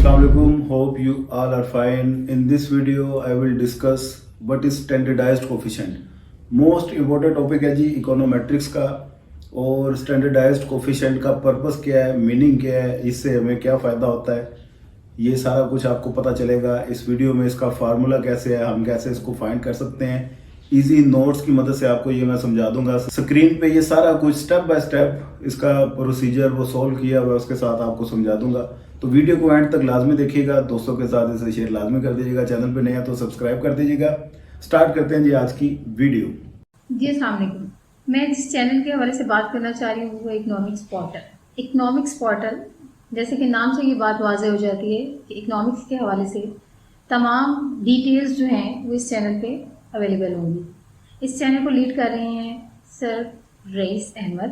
Assalamualaikum. Hope you all are fine. In this video, I will discuss what is standardized coefficient. Most important topic है जी econometrics का, और standardised coefficient का purpose क्या है, meaning क्या है, इससे हमें क्या फ़ायदा होता है, ये सारा कुछ आपको पता चलेगा इस वीडियो में। इसका फार्मूला कैसे है, हम कैसे इसको फाइंड कर सकते हैं, इजी नोट्स की मदद से आपको ये मैं समझा दूंगा। स्क्रीन पे ये सारा कुछ स्टेप बाय स्टेप इसका प्रोसीजर वो सॉल्व किया हुआ उसके साथ आपको समझा दूंगा। तो वीडियो को एंड तक लाजमी देखिएगा, दोस्तों के साथ इसे शेयर लाजमी कर दीजिएगा, चैनल पे नया तो सब्सक्राइब कर दीजिएगा। स्टार्ट करते हैं जी आज की वीडियो। जी अस्सलाम वालेकुम। मैं जिस चैनल के हवाले से बात करना चाह रही हूँ वो इकोनॉमिक्स पोर्टल। इकोनॉमिक्स पोर्टल, जैसे कि नाम से ये बात वाज़ेह हो जाती है कि इकोनॉमिक्स के हवाले से तमाम डिटेल्स जो हैं वो इस चैनल पे अवेलेबल होंगी। इस चैनल को लीड कर रहे हैं sir Rais Ahmed.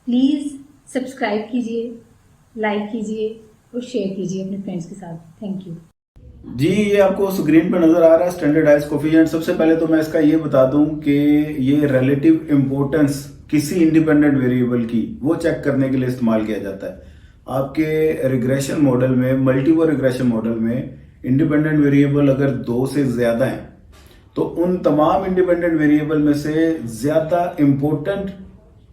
Please subscribe कीजिए, लाइक कीजिए और शेयर कीजिए अपने फ्रेंड्स के साथ। थैंक यू जी। ये आपको स्क्रीन पर नजर आ रहा है स्टैंडर्डाइज्ड कोफिशिएंट। सबसे पहले तो मैं इसका ये बता दूं कि ये रिलेटिव इंपॉर्टेंस किसी इंडिपेंडेंट वेरिएबल की वो चेक करने के लिए इस्तेमाल किया जाता है। आपके रिग्रेशन मॉडल में, मल्टीपल रिग्रेशन मॉडल में इंडिपेंडेंट वेरिएबल अगर 2 से ज्यादा हैं तो उन तमाम इंडिपेंडेंट वेरिएबल में से ज्यादा इंपॉर्टेंट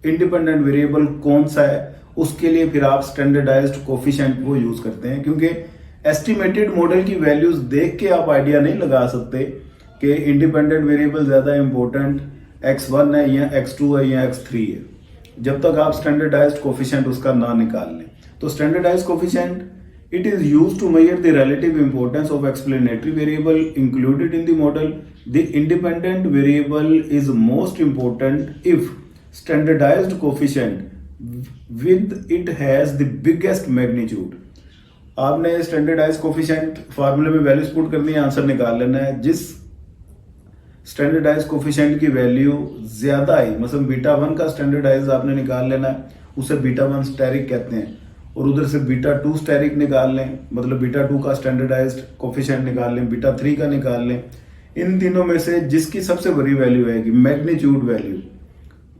इंडिपेंडेंट वेरिएबल कौन सा है, उसके लिए फिर आप स्टैंडर्डाइज्ड कोफिशिएंट को यूज करते हैं। क्योंकि एस्टिमेटेड मॉडल की वैल्यूज देख के आप आइडिया नहीं लगा सकते कि इंडिपेंडेंट वेरिएबल ज्यादा इंपॉर्टेंट x1 है या x2 है या x3 है, जब तक आप स्टैंडर्डाइज्ड कोफिशिएंट उसका ना निकाल लें। तो standardised coefficient it is used to measure the relative importance of explanatory variable included in the model. The independent variable is most important if standardized coefficient with it has the biggest magnitude. आपने standardise coefficient फार्मूले में values put करनी है, answer निकाल लेना है। जिस standardise coefficient की वैल्यू ज्यादा आई, मतलब बीटा 1 का स्टैंडर्डाइज आपने निकाल लेना है, उसे बीटा 1 स्टेरिक कहते हैं। और उधर से बीटा 2 स्टेरिक निकाल लें, मतलब बीटा 2 का स्टैंडर्डाइज्ड कोफिशिएंट निकाल लें, बीटा 3 का निकाल लें। इन तीनों में से जिसकी सबसे बड़ी वैल्यू आएगी, मैग्नीट्यूड वैल्यू,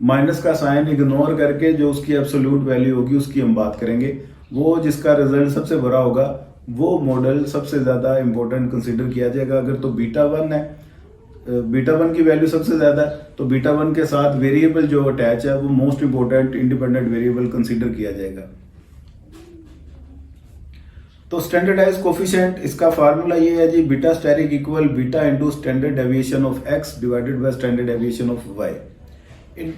माइनस का साइन इग्नोर करके जो उसकी एब्सोल्यूट वैल्यू होगी उसकी हम बात करेंगे। वो जिसका रिजल्ट सबसे बड़ा होगा वो मॉडल सबसे ज्यादा इंपॉर्टेंट कंसीडर किया जाएगा। अगर तो बीटा 1 है, बीटा 1 की वैल्यू सबसे ज्यादा है, तो बीटा 1 के साथ वेरिएबल जो अटैच है वो most important independent variable consider किया जाएगा। तो स्टैंडर्डाइज कोफिशिएंट, इसका फार्मूला ये है जी, beta steric equal beta into standard deviation of X divided by standard deviation of Y. In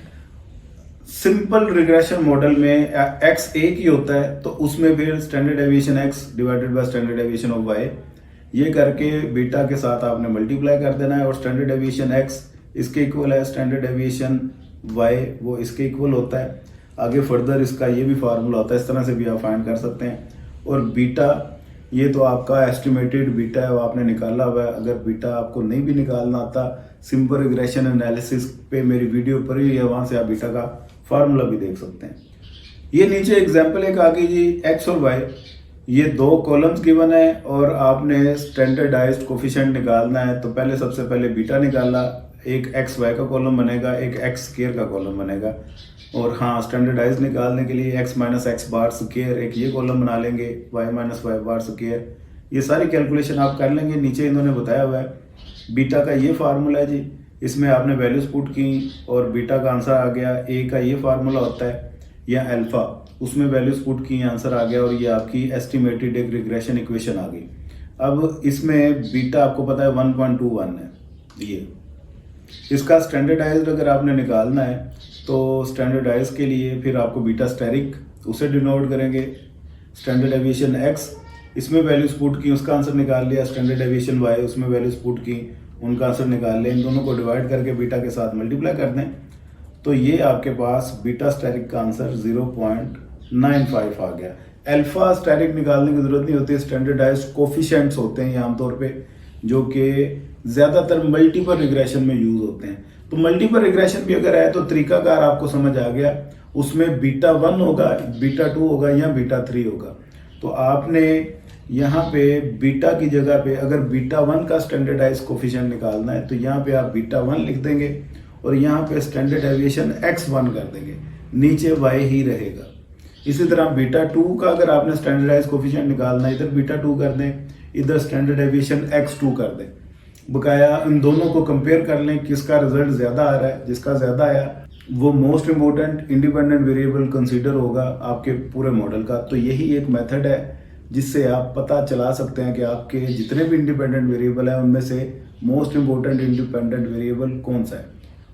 simple regression model में एक्स एक ही होता है, तो उसमें फिर standard deviation X divided by standard deviation of Y, ये करके बीटा के साथ आपने मल्टीप्लाई कर देना है। और स्टैंडर्ड डेविएशन एक्स इसके इक्वल है, स्टैंडर्ड डेविएशन वाई वो इसके इक्वल होता है। आगे फर्दर इसका ये भी फार्मूला होता है, इस तरह से भी आप फाइंड कर सकते हैं। और बीटा ये तो आपका एस्टिमेटेड बीटा है, वो आपने निकाला हुआ है। अगर बीटा आपको नहीं भी निकालना आता, सिंपल रिग्रेशन एनालिसिस पे मेरी वीडियो पर ही है, वहां से आप बीटा का फार्मूला भी देख सकते हैं। ये नीचे एग्जांपल एक आ गई जी, एक्स और वाई, ये 2 कॉलम्स गिवन है और आपने स्टैंडर्डाइज्ड कोफिशिएंट निकालना है। तो पहले सबसे पहले बीटा निकाला, एक एक्स वाई का कॉलम बनेगा, एक एक्स स्क्वायर का कॉलम बनेगा। और हाँ, स्टैंडर्डाइज निकालने के लिए x minus x bar square एक ये कॉलम बना लेंगे, Y minus Y bar square, ये सारी कैलकुलेशन आप कर लेंगे। नीचे इन्होंने बताया हुआ है बीटा का ये फार्मूला है जी, इसमें आपने वैल्यूज पुट की और बीटा का आंसर आ गया। ए का ये फार्मूला होता है, या अल्फा, उसमें वैल्यूज पुट की, आंसर आ गया, और ये आपकी एस्टिमेटेड एक रिग्रेशन इक्वेशन आ गई। अब इसमें बीटा आपको पता है 1.21 है। ये इसका स्टैंडर्डाइज्ड अगर आपने निकालना है तो स्टैंडर्डाइज के लिए फिर आपको बीटा स्टेरिक उसे डिनोट करेंगे, स्टैंडर्ड डेविएशन एक्स इसमें वैल्यूज पुट की, उसका आंसर निकाल लिया, स्टैंडर्ड डेविएशन वाई उसमें वैल्यूज पुट की, उनका आंसर निकाल लिया। इन दोनों को डिवाइड करके बीटा के साथ मल्टीप्लाई कर दें तो ये आपके पास बीटा स्टेरिक का आंसर 0.95 आ गया। अल्फा स्टेरिक निकालने की जरूरत नहीं होती, स्टैंडर्डाइज्ड कोफिशिएंट्स होते हैं ये आमतौर पे, जो कि ज्यादातर मल्टीपल रिग्रेशन में यूज होते हैं। तो मल्टीपल रिग्रेशन भी अगर है तो तरीकाकार आपको समझ आ गया, उसमें बीटा 1 होगा, बीटा 2 होगा या बीटा 3 होगा। तो आपने यहाँ पे बीटा की जगह पे अगर बीटा 1 का स्टैंडर्डाइज कोफिशिएंट निकालना है तो यहाँ पे आप बीटा 1 लिख देंगे और यहाँ पे स्टैंडर्ड डेविएशन x1 कर देंगे, नीचे y ही रहेगा। इसी तरह बीटा 2 का अगर आपने स्टैंडर्डाइज कोफिशिएंट निकालना है, इधर बीटा 2 कर दें, इधर स्टैंडर्ड डेविएशन x2 कर दें। बकाया इन दोनों को कंपेयर कर लें किसका रिजल्ट ज़्यादा आ रहा है। जिसका ज़्यादा आया वो most important independent variable consider होगा आपके पूरे मॉडल का। तो यही एक मेथड है जिससे आप पता चला सकते हैं कि आपके जितने भी इंडिपेंडेंट वेरिएबल हैं उनमें से मोस्ट इम्पोर्टेंट इंडिपेंडेंट वेरिएबल कौन सा है।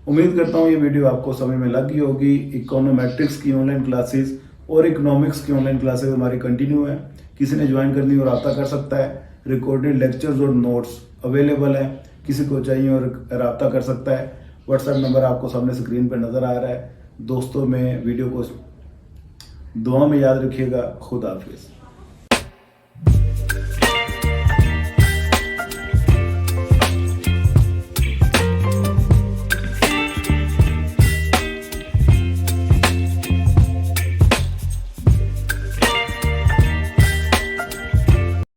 उम्मीद करता हूँ ये वीडियो आपको समझ में लग गई होगी। इकोनोमेट्रिक्स की ऑनलाइन क्लासेस और इकोनॉमिक्स की ऑनलाइन क्लासेस हमारी कंटिन्यू है। किसी ने ज्वाइन करनी और रब्ता कर सकता है। रिकॉर्डेड लेक्चर्स और नोट्स अवेलेबल है, किसी को चाहिए और रब्ता कर सकता है। व्हाट्सएप नंबर आपको सामने स्क्रीन पर नज़र आ रहा है। दोस्तों में वीडियो को दुआ में याद रखिएगा। खुदा हाफिज़।